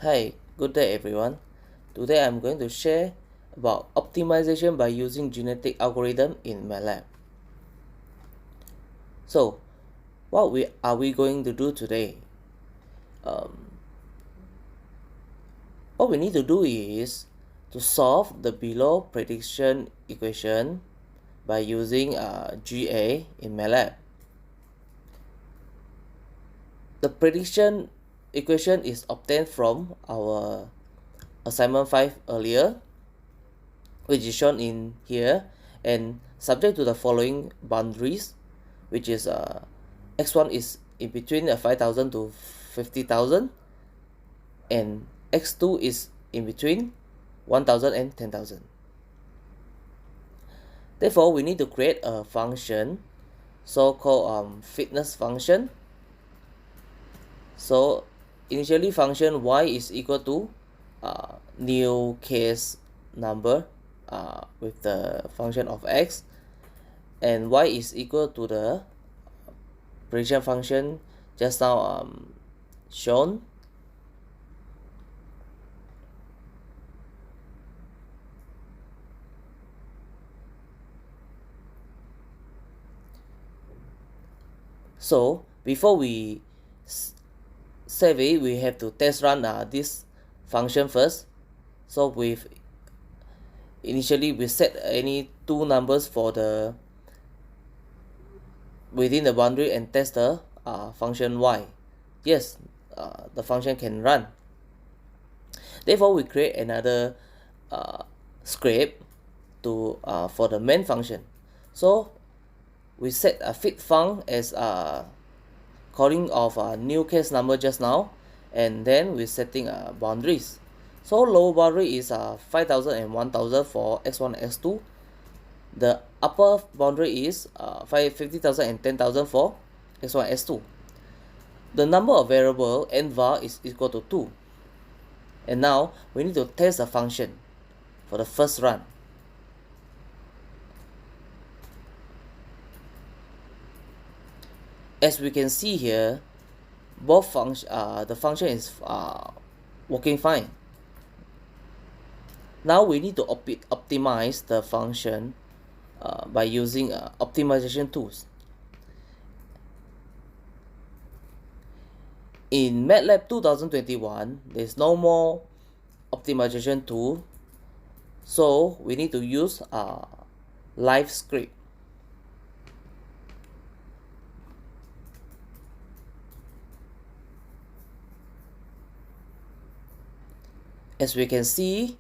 Hi, good day everyone. Today I'm going to share about optimization by using genetic algorithm in Matlab. So, what we going to do today? Um, what we need to do is to solve the below prediction equation by using GA in Matlab. The prediction equation is obtained from our assignment 5 earlier, which is shown in here, and subject to the following boundaries, which is x1 is in between 5,000 to 50,000, and x2 is in between 1,000 and 10,000. Therefore, we need to create a function, so-called fitness function. So initially function y is equal to new case number with the function of x, and y is equal to the prediction function just now shown. So before we save it, we have to test run this function first. So initially we set any two numbers for the within the boundary and test the function y. Yes, the function can run. Therefore, we create another script to for the main function. So we set a fit func as calling of a new case number just now, and then we're setting boundaries. So lower boundary is 5,000 and 1,000 for x1 and x2. The upper boundary is 50,000 and 10,000 for x1 and x2. The number of variable n var is equal to 2. And now we need to test the function for the first run. As we can see here, both the function is working fine. Now we need to optimize the function by using optimization tools. In Matlab 2021, there's no more optimization tool, so we need to use live script. As we can see,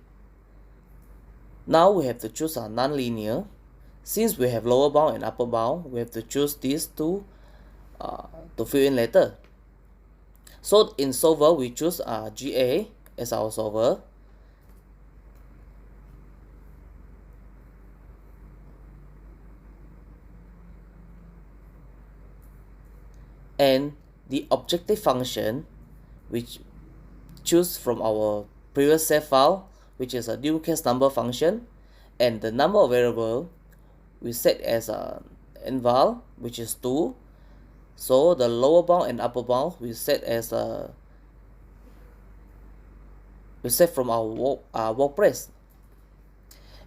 now we have to choose a non-linear. Since we have lower bound and upper bound, we have to choose these two to fill in later. So in solver, we choose GA as our solver. And the objective function, which choose from our previous save file, which is a new case number function, and the number of variable we set as a nval, which is 2. So the lower bound and upper bound we set as we set from our WordPress,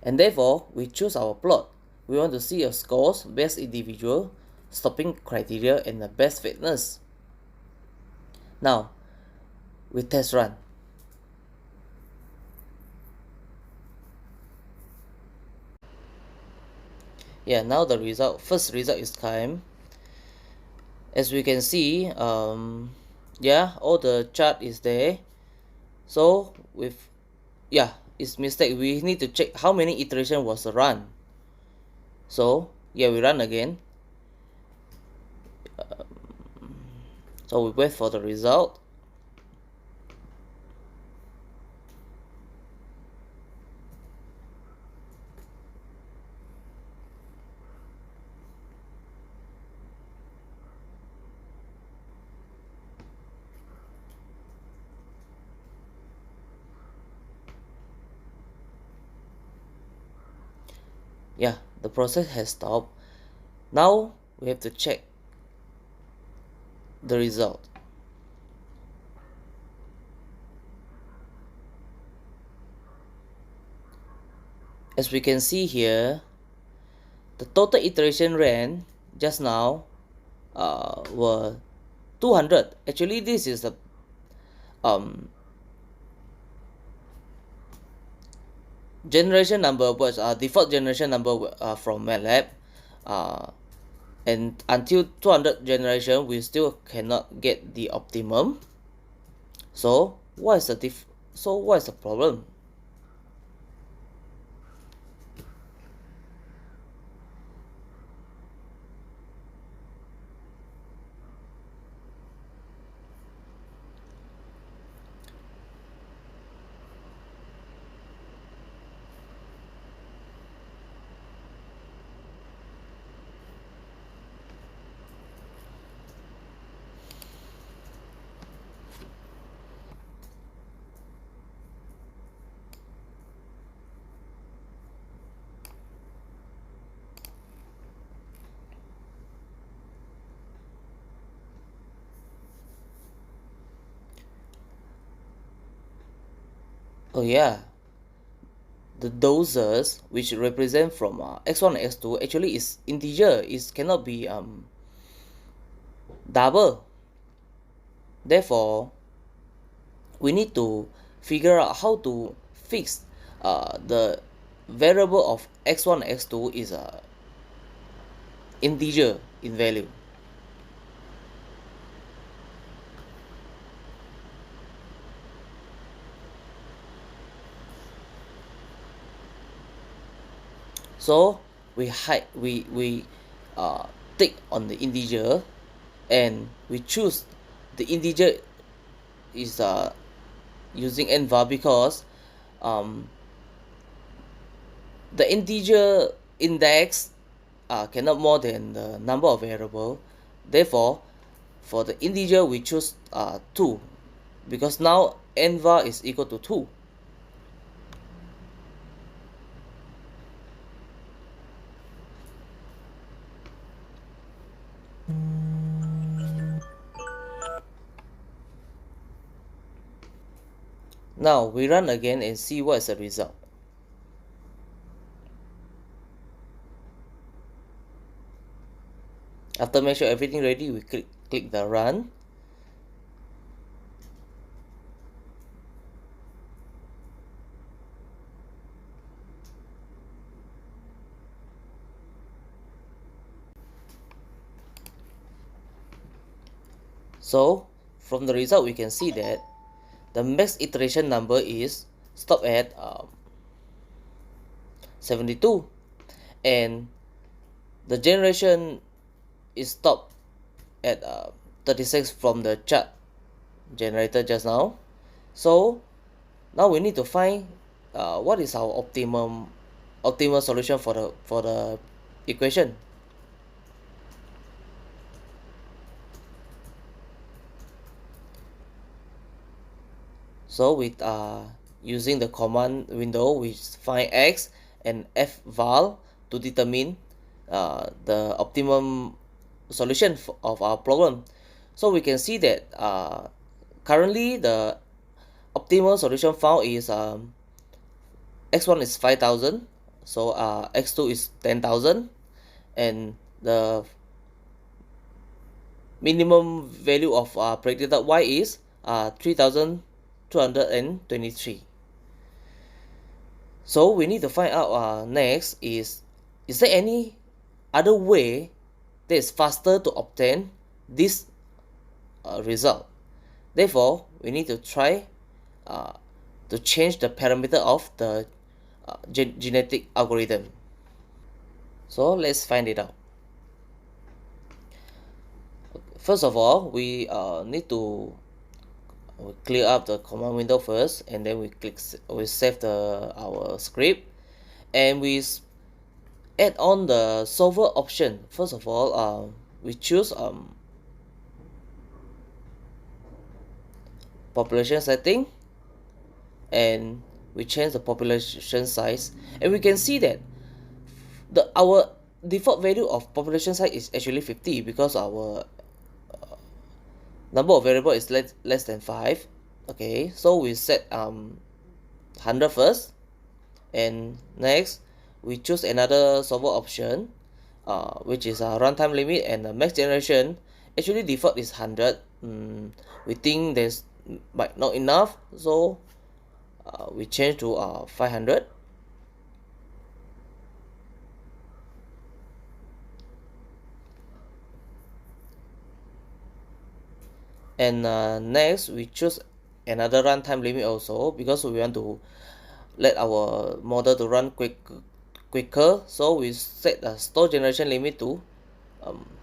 and therefore we choose our plot. We want to see your scores, best individual, stopping criteria, and the best fitness. Now we test run. Yeah, now the first result is time. As we can see, yeah, all the chart is there. So it's mistake. We need to check how many iteration was run. So yeah, we run again. So we wait for the result. Yeah, the process has stopped. Now we have to check the result. as we can see here, the total iteration ran just now were 200. Actually, this is the generation number, was default generation number from Matlab, and until 200 generation we still cannot get the optimum. So what is the problem? Oh yeah, the doses which represent from x1 and x2 actually is integer, it cannot be double. Therefore we need to figure out how to fix the variable of x1 and x2 is a integer in value. So we take on the integer, and we choose the integer is using nvar because the integer index cannot more than the number of variable. Therefore for the integer we choose 2, because now nvar is equal to 2. Now we run again and see what is the result. After make sure everything ready, we click the run. So from the result we can see that the max iteration number is stopped at 72, and the generation is stopped at 36 from the chart generated just now. So now we need to find what is our optimal solution for the equation. So with using the command window, we find x and fval to determine the optimum solution of our problem. So we can see that currently the optimal solution found is x1 is 5,000, so x2 is 10,000, and the minimum value of predicted y is 3,223. So we need to find out next is there any other way that is faster to obtain this result. Therefore we need to try to change the parameter of the genetic algorithm. So let's find it out. First of all, we need to clear up the command window first, and then we save our script, and we add on the solver option. First of all, we choose population setting, and we change the population size, and we can see that our default value of population size is actually 50 because our number of variable is less than 5. Okay, so we set 100 first, and next we choose another solver option, which is a runtime limit, and the max generation. Actually default is 100. We think there's might not enough, so we change to 500. And next we choose another runtime limit also, because we want to let our model to run quicker. So we set the store generation limit to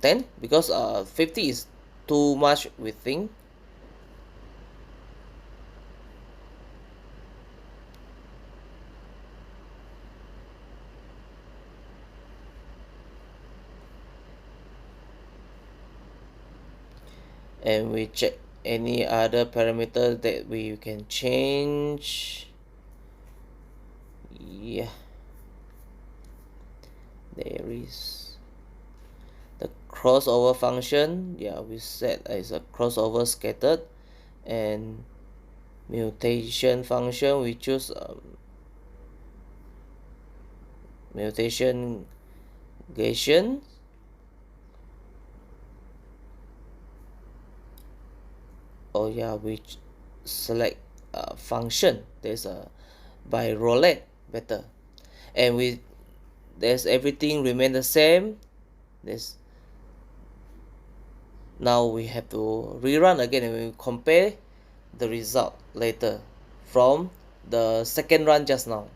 10, because 50 is too much, we think. And we check any other parameter that we can change. Yeah, there is the crossover function. Yeah, we set as a crossover scattered. And mutation function, we choose mutation Gaussian. Oh yeah, we select function. There's a by roulette better, and there's everything remain the same. This now we have to rerun again, and we compare the result later from the second run just now.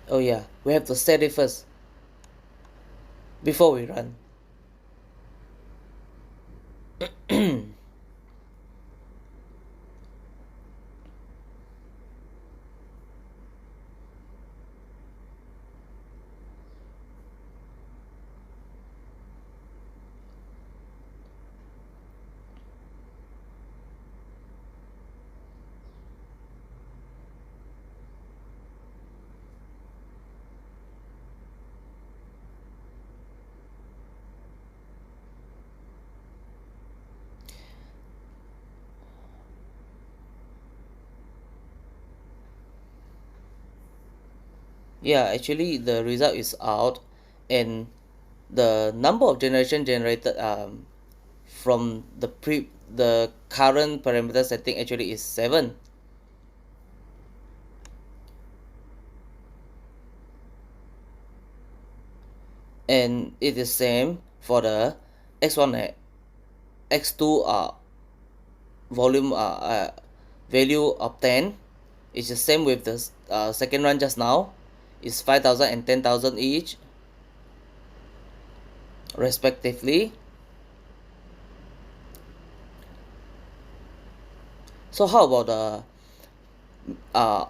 Oh yeah, we have to set it first before we run. Yeah, actually the result is out, and the number of generation generated from the current parameter setting actually is 7. And it is same for the x1 and x2 volume value of 10. It's the same with the second run just now. It's 5,000 and 10,000 each respectively. So how about the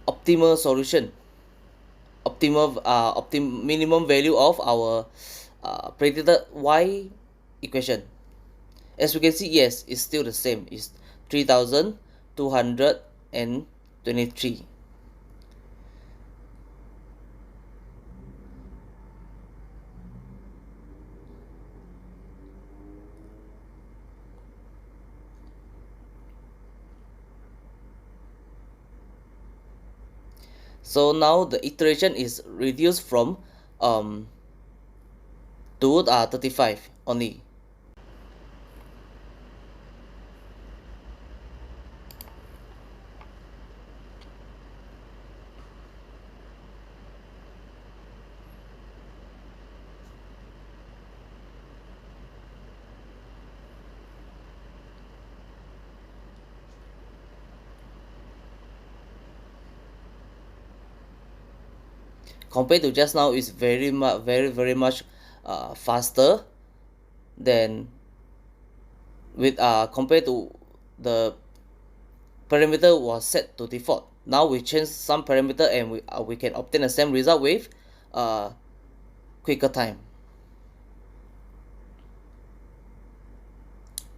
optimal solution, minimum value of our predicted y equation? As we can see, yes, it's still the same. It's 3,223. So now the iteration is reduced from 35 only. Compared to just now, is very much faster than with compared to the parameter was set to default. Now we change some parameter, and we can obtain the same result with quicker time.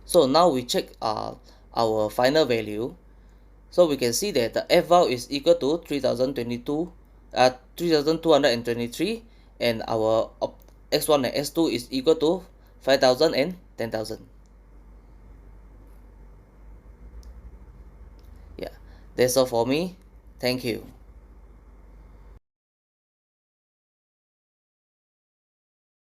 So now we check our final value. So we can see that the f val is equal to 3223, and our x1 and x2 is equal to 5000 and 10,000. Yeah, that's all for me. Thank you.